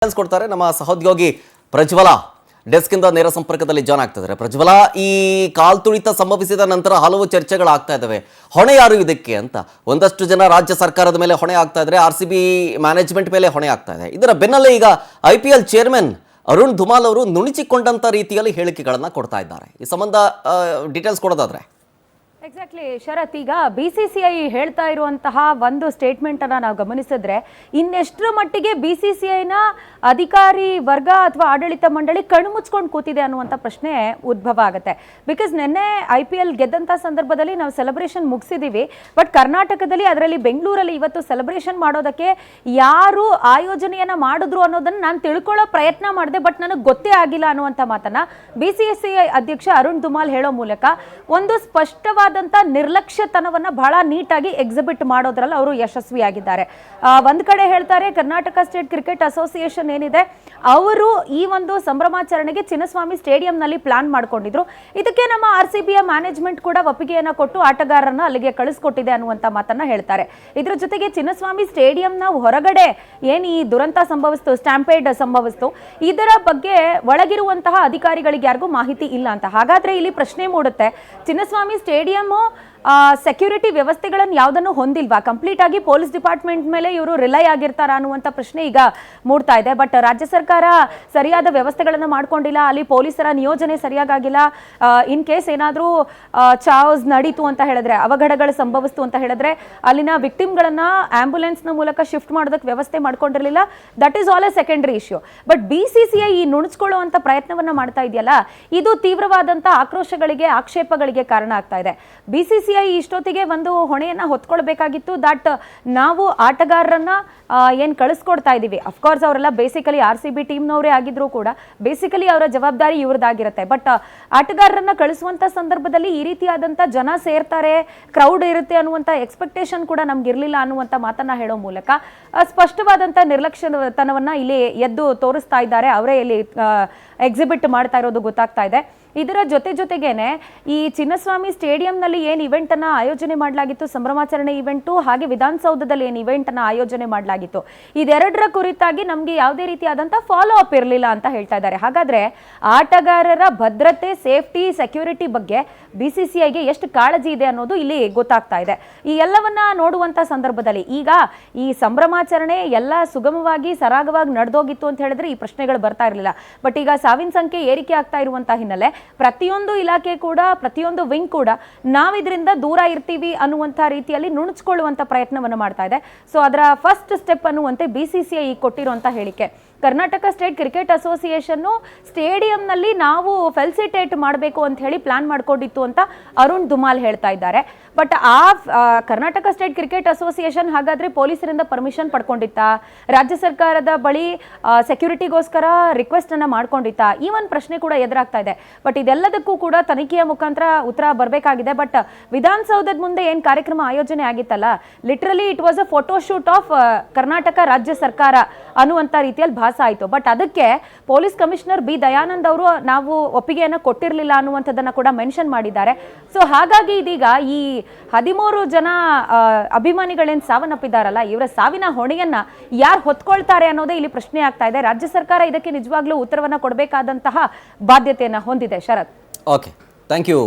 ಕೊಡ್ತಾರೆ ನಮ್ಮ ಸಹೋದ್ಯೋಗಿ ಪ್ರಜ್ವಲ ಡೆಸ್ಕ್ ಇಂದ ನೇರ ಸಂಪರ್ಕದಲ್ಲಿ ಜಾಯ್ನ್ ಆಗ್ತಿದ್ದಾರೆ. ಪ್ರಜ್ವಲ, ಈ ಕಾಲ್ತುಳಿತ ಸಂಭವಿಸಿದ ನಂತರ ಹಲವು ಚರ್ಚೆಗಳಾಗ್ತಾ ಇದ್ದಾವೆ. ಹೊಣೆ ಯಾರು ಇದಕ್ಕೆ ಅಂತ ಒಂದಷ್ಟು ಜನ ರಾಜ್ಯ ಸರ್ಕಾರದ ಮೇಲೆ ಹೊಣೆ ಆಗ್ತಾ ಇದ್ದಾರೆ, RCB ಮ್ಯಾನೇಜ್ಮೆಂಟ್ ಮೇಲೆ ಹೊಣೆ ಆಗ್ತಾ ಇದೆ. ಇದರ ಬೆನ್ನಲ್ಲೇ ಈಗ IPL ಚೇರ್ಮನ್ ಅರುಣ್ ಧುಮಾಲ್ ಅವರು ನುಣುಚಿಕೊಂಡಂತ ರೀತಿಯಲ್ಲಿ ಹೇಳಿಕೆಗಳನ್ನ ಕೊಡ್ತಾ ಇದ್ದಾರೆ. ಈ ಸಂಬಂಧ ಡೀಟೇಲ್ಸ್ ಕೊಡೋದಾದ್ರೆ ಎಕ್ಸಾಕ್ಟ್ಲಿ ಶರತ್, ಈಗ BCCI ಹೇಳ್ತಾ ಇರುವಂತಹ ಒಂದು ಸ್ಟೇಟ್ಮೆಂಟ್ ಅನ್ನ ನಾವು ಗಮನಿಸಿದ್ರೆ ಇನ್ನೆಷ್ಟರ ಮಟ್ಟಿಗೆ BCCIನ ಅಧಿಕಾರಿ ವರ್ಗ ಅಥವಾ ಆಡಳಿತ ಮಂಡಳಿ ಕಣ್ಣು ಮುಚ್ಕೊಂಡು ಕೂತಿದೆ ಅನ್ನುವಂಥ ಪ್ರಶ್ನೆ ಉದ್ಭವ ಆಗುತ್ತೆ. ಬಿಕಾಸ್ ನಿನ್ನೆ IPL ಗೆದ್ದಂಥ ಸಂದರ್ಭದಲ್ಲಿ ನಾವು ಸೆಲೆಬ್ರೇಷನ್ ಮುಗಿಸಿದ್ದೀವಿ, ಬಟ್ ಕರ್ನಾಟಕದಲ್ಲಿ ಅದರಲ್ಲಿ ಬೆಂಗಳೂರಲ್ಲಿ ಇವತ್ತು ಸೆಲೆಬ್ರೇಷನ್ ಮಾಡೋದಕ್ಕೆ ಯಾರು ಆಯೋಜನೆಯನ್ನ ಮಾಡಿದ್ರು ಅನ್ನೋದನ್ನ ನಾನು ತಿಳ್ಕೊಳ್ಳೋ ಪ್ರಯತ್ನ ಮಾಡಿದೆ, ಬಟ್ ನನಗೆ ಗೊತ್ತೇ ಆಗಿಲ್ಲ ಅನ್ನುವಂಥ ಮಾತನ್ನ BCCI ಅಧ್ಯಕ್ಷ ಅರುಣ್ ಧುಮಾಲ್ ಹೇಳೋ ಮೂಲಕ ಒಂದು ಸ್ಪಷ್ಟವಾದ ನಿರ್ಲಕ್ಷ್ಯತನವನ್ನ ಬಹಳ ನೀಟಾಗಿ ಎಕ್ಸಿಬಿಟ್ ಮಾಡೋದ್ರಲ್ಲಿ ಅವರು ಯಶಸ್ವಿಯಾಗಿದ್ದಾರೆ. ಒಂದ್ ಕಡೆ ಹೇಳ್ತಾರೆ, ಕರ್ನಾಟಕ ಸ್ಟೇಟ್ ಕ್ರಿಕೆಟ್ ಅಸೋಸಿಯೇಷನ್ ಏನಿದೆ ಅವರು ಈ ಒಂದು ಸಂಭ್ರಮಾಚರಣೆಗೆ ಚಿನ್ನಸ್ವಾಮಿ ಸ್ಟೇಡಿಯಂನಲ್ಲಿ ಪ್ಲಾನ್ ಮಾಡ್ಕೊಂಡಿದ್ರು. ಇದಕ್ಕೆ ನಮ್ಮ RCBಯ ಮ್ಯಾನೇಜ್ಮೆಂಟ್ ಕೂಡ ಒಪ್ಪಿಗೆಯನ್ನ ಕೊಟ್ಟು ಆಟಗಾರರನ್ನ ಅಲ್ಲಿಗೆ ಕಳಿಸ್ಕೊಟ್ಟಿದೆ ಅನ್ನುವಂತ ಮಾತನ್ನ ಹೇಳ್ತಾರೆ. ಇದ್ರ ಜೊತೆಗೆ ಚಿನ್ನಸ್ವಾಮಿ ಸ್ಟೇಡಿಯಂನ ಹೊರಗಡೆ ಏನ್ ಈ ದುರಂತ ಸಂಭವಿಸ್ತು, ಸ್ಟ್ಯಾಂಪೇಡ್ ಸಂಭವಿಸ್ತು, ಇದರ ಬಗ್ಗೆ ಒಳಗಿರುವಂತಹ ಅಧಿಕಾರಿಗಳಿಗೆ ಯಾರಿಗೂ ಮಾಹಿತಿ ಇಲ್ಲ ಅಂತ. ಹಾಗಾದ್ರೆ ಇಲ್ಲಿ ಪ್ರಶ್ನೆ ಮೂಡುತ್ತೆ, ಚಿನ್ನಸ್ವಾಮಿ ಸ್ಟೇಡಿಯಂ ಸೆಕ್ಯೂರಿಟಿ ವ್ಯವಸ್ಥೆಗಳನ್ನು ಯಾವುದನ್ನು ಹೊಂದಿಲ್ವಾ? ಕಂಪ್ಲೀಟ್ ಆಗಿ ಪೊಲೀಸ್ ಡಿಪಾರ್ಟ್ಮೆಂಟ್ ಮೇಲೆ ಇವರು ರಿಲೈ ಆಗಿರ್ತಾರ ಅನ್ನುವಂಥ ಪ್ರಶ್ನೆ ಈಗ ಮೂಡ್ತಾ ಇದೆ. ಬಟ್ ರಾಜ್ಯ ಸರ್ಕಾರ ಸರಿಯಾದ ವ್ಯವಸ್ಥೆಗಳನ್ನು ಮಾಡ್ಕೊಂಡಿಲ್ಲ, ಅಲ್ಲಿ ಪೊಲೀಸರ ನಿಯೋಜನೆ ಸರಿಯಾಗಿಲ್ಲ. ಇನ್ ಕೇಸ್ ಏನಾದರೂ ಚಾವ್ಸ್ ನಡೀತು ಅಂತ ಹೇಳಿದ್ರೆ, ಅವಘಡಗಳು ಸಂಭವಿಸ್ತು ಅಂತ ಹೇಳಿದ್ರೆ ಅಲ್ಲಿನ ವಿಕ್ಟಿಮ್ಗಳನ್ನ ಆಂಬ್ಯುಲೆನ್ಸ್ನ ಮೂಲಕ ಶಿಫ್ಟ್ ಮಾಡೋದಕ್ಕೆ ವ್ಯವಸ್ಥೆ ಮಾಡ್ಕೊಂಡಿರಲಿಲ್ಲ. That is all a secondary issue. But BCCI ಈ ನುಣುಚ್ಕೊಳ್ಳುವಂಥ ಪ್ರಯತ್ನವನ್ನ ಮಾಡ್ತಾ ಇದೆಯಲ್ಲ, ಇದು ತೀವ್ರವಾದಂಥ ಆಕ್ರೋಶಗಳಿಗೆ, ಆಕ್ಷೇಪಗಳಿಗೆ ಕಾರಣ ಆಗ್ತಾ ಇದೆ. BCCI ಇಷ್ಟೊತ್ತಿಗೆ ಒಂದು ಹೊಣೆಯನ್ನ ಹೊತ್ಕೊಳ್ಬೇಕಾಗಿತ್ತು. ದಟ್ ನಾವು ಆಟಗಾರರನ್ನ ಏನ್ ಕಳಿಸ್ಕೊಡ್ತಾ ಇದೀವಿ, ಅಫ್ಕೋರ್ಸ್ ಅವರೆಲ್ಲ ಬೇಸಿಕಲಿ RCB ಟೀಮ್ನವರೇ ಆಗಿದ್ರು ಕೂಡ ಬೇಸಿಕಲಿ ಅವರ ಜವಾಬ್ದಾರಿ ಇವ್ರದ್ದಾಗಿರುತ್ತೆ. ಬಟ್ ಆಟಗಾರರನ್ನ ಕಳಿಸುವಂತ ಸಂದರ್ಭದಲ್ಲಿ ಈ ರೀತಿಯಾದಂತ ಜನ ಸೇರ್ತಾರೆ, ಕ್ರೌಡ್ ಇರುತ್ತೆ ಅನ್ನುವಂತ ಎಕ್ಸ್ಪೆಕ್ಟೇಷನ್ ಕೂಡ ನಮ್ಗೆ ಇರಲಿಲ್ಲ ಅನ್ನುವಂತ ಮಾತನ್ನ ಹೇಳೋ ಮೂಲಕ ಸ್ಪಷ್ಟವಾದಂತ ನಿರ್ಲಕ್ಷ್ಯತನವನ್ನ ಇಲ್ಲಿ ಎದ್ದು ತೋರಿಸ್ತಾ ಇದ್ದಾರೆ. ಅವರೇ ಇಲ್ಲಿ ಎಕ್ಸಿಬಿಟ್ ಮಾಡ್ತಾ ಇರೋದು ಗೊತ್ತಾಗ್ತಾ ಇದೆ. ಇದರ ಜೊತೆಗೇನೆ ಈ ಚಿನ್ನಸ್ವಾಮಿ ಸ್ಟೇಡಿಯಂನಲ್ಲಿ ಏನು ಇವೆಂಟ್ ಅನ್ನ ಆಯೋಜನೆ ಮಾಡಲಾಗಿತ್ತು, ಸಂಭ್ರಮಾಚರಣೆ ಇವೆಂಟು, ಹಾಗೆ ವಿಧಾನಸೌಧದಲ್ಲಿ ಏನು ಇವೆಂಟ್ ಅನ್ನ ಆಯೋಜನೆ ಮಾಡಲಾಗಿತ್ತು, ಇದೆರಡರ ಕುರಿತಾಗಿ ನಮಗೆ ಯಾವುದೇ ರೀತಿಯಾದಂಥ ಫಾಲೋ ಅಪ್ ಇರಲಿಲ್ಲ ಅಂತ ಹೇಳ್ತಾ ಇದ್ದಾರೆ. ಹಾಗಾದ್ರೆ ಆಟಗಾರರ ಭದ್ರತೆ, ಸೇಫ್ಟಿ, ಸೆಕ್ಯೂರಿಟಿ ಬಗ್ಗೆ BCCIಗೆ ಎಷ್ಟು ಕಾಳಜಿ ಇದೆ ಅನ್ನೋದು ಇಲ್ಲಿ ಗೊತ್ತಾಗ್ತಾ ಇದೆ. ಈ ಎಲ್ಲವನ್ನ ನೋಡುವಂತ ಸಂದರ್ಭದಲ್ಲಿ ಈಗ ಈ ಸಂಭ್ರಮಾಚರಣೆ ಎಲ್ಲ ಸುಗಮವಾಗಿ ಸರಾಗವಾಗಿ ನಡೆದೋಗಿತ್ತು ಅಂತ ಹೇಳಿದ್ರೆ ಈ ಪ್ರಶ್ನೆಗಳು ಬರ್ತಾ ಇರಲಿಲ್ಲ. ಬಟ್ ಈಗ ಸಾವಿನ ಸಂಖ್ಯೆ ಏರಿಕೆ ಆಗ್ತಾ ಇರುವಂತಹ ಹಿನ್ನೆಲೆ ಪ್ರತಿಯೊಂದು ಇಲಾಖೆ ಕೂಡ, ಪ್ರತಿಯೊಂದು ವಿಂಗ್ ಕೂಡ ನಾವಿದ್ರಿಂದ ದೂರ ಇರ್ತೀವಿ ಅನ್ನುವಂಥ ರೀತಿಯಲ್ಲಿ ನುಣುಚ್ಕೊಳ್ಳುವಂಥ ಪ್ರಯತ್ನವನ್ನು ಮಾಡ್ತಾ ಇದೆ. ಸೊ ಅದರ ಫಸ್ಟ್ ಸ್ಟೆಪ್ ಅನ್ನುವಂತೆ BCCI ಕೊಟ್ಟಿರುವಂಥ ಹೇಳಿಕೆ, ಕರ್ನಾಟಕ ಸ್ಟೇಟ್ ಕ್ರಿಕೆಟ್ ಅಸೋಸಿಯೇಷನ್ ಸ್ಟೇಡಿಯಂನಲ್ಲಿ ನಾವು ಫೆಲಿಸಿಟೇಟ್ ಮಾಡಬೇಕು ಅಂತ ಹೇಳಿ ಪ್ಲಾನ್ ಮಾಡ್ಕೊಂಡಿತ್ತು ಅಂತ ಅರುಣ್ ಧುಮಾಲ್ ಹೇಳ್ತಾ ಇದ್ದಾರೆ. But Karnataka state cricket association ಹಾಗಾದ್ರೆ ಪೊಲೀಸರಿಂದ ಪರ್ಮಿಷನ್ ಪಡ್ಕೊಂಡಿತ್ತಾ, ರಾಜ್ಯ ಸರ್ಕಾರದ ಬಳಿ ಸೆಕ್ಯೂರಿಟಿಗೋಸ್ಕರ ರಿಕ್ವೆಸ್ಟ್ ಅನ್ನ ಮಾಡ್ಕೊಂಡಿತ್ತಾ, ಈ ಒಂದು ಪ್ರಶ್ನೆ ಕೂಡ ಎದುರಾಗ್ತಾ ಇದೆ. ಬಟ್ ಇದೆಲ್ಲದಕ್ಕೂ ಕೂಡ ತನಿಖೆಯ ಮುಖಾಂತರ ಉತ್ತರ ಬರಬೇಕಾಗಿದೆ. ಬಟ್ ವಿಧಾನಸೌಧದ ಮುಂದೆ ಏನ್ ಕಾರ್ಯಕ್ರಮ ಆಯೋಜನೆ ಆಗಿತ್ತಲ್ಲ, literally it was a photo shoot of Karnataka ರಾಜ್ಯ ಸರ್ಕಾರ ಅನ್ನುವಂಥ ರೀತಿಯಲ್ಲಿ ಭಾಸ ಆಯಿತು. ಬಟ್ ಅದಕ್ಕೆ ಪೊಲೀಸ್ ಕಮಿಷನರ್ B ದಯಾನಂದ್ ಅವರು ನಾವು ಒಪ್ಪಿಗೆಯನ್ನು ಕೊಟ್ಟಿರಲಿಲ್ಲ ಅನ್ನುವಂಥದ್ದನ್ನ ಕೂಡ ಮೆನ್ಷನ್ ಮಾಡಿದ್ದಾರೆ. ಸೊ ಹಾಗಾಗಿ ಇದೀಗ ಈ 13 ಜನ ಅಭಿಮಾನಿಗಳೇನು ಸಾವನ್ನಪ್ಪಿದ್ದಾರಲ್ಲ, ಇವರ ಸಾವಿನ ಹೊಣೆಯನ್ನ ಯಾರು ಹೊತ್ಕೊಳ್ತಾರೆ ಅನ್ನೋದೇ ಇಲ್ಲಿ ಪ್ರಶ್ನೆ ಆಗ್ತಾ ಇದೆ. ರಾಜ್ಯ ಸರ್ಕಾರ ಇದಕ್ಕೆ ನಿಜವಾಗ್ಲೂ ಉತ್ತರವನ್ನ ಕೊಡಬೇಕಾದಂತಹ ಬಾಧ್ಯತೆಯನ್ನ ಹೊಂದಿದೆ. ಶರತ್. Okay, thank you.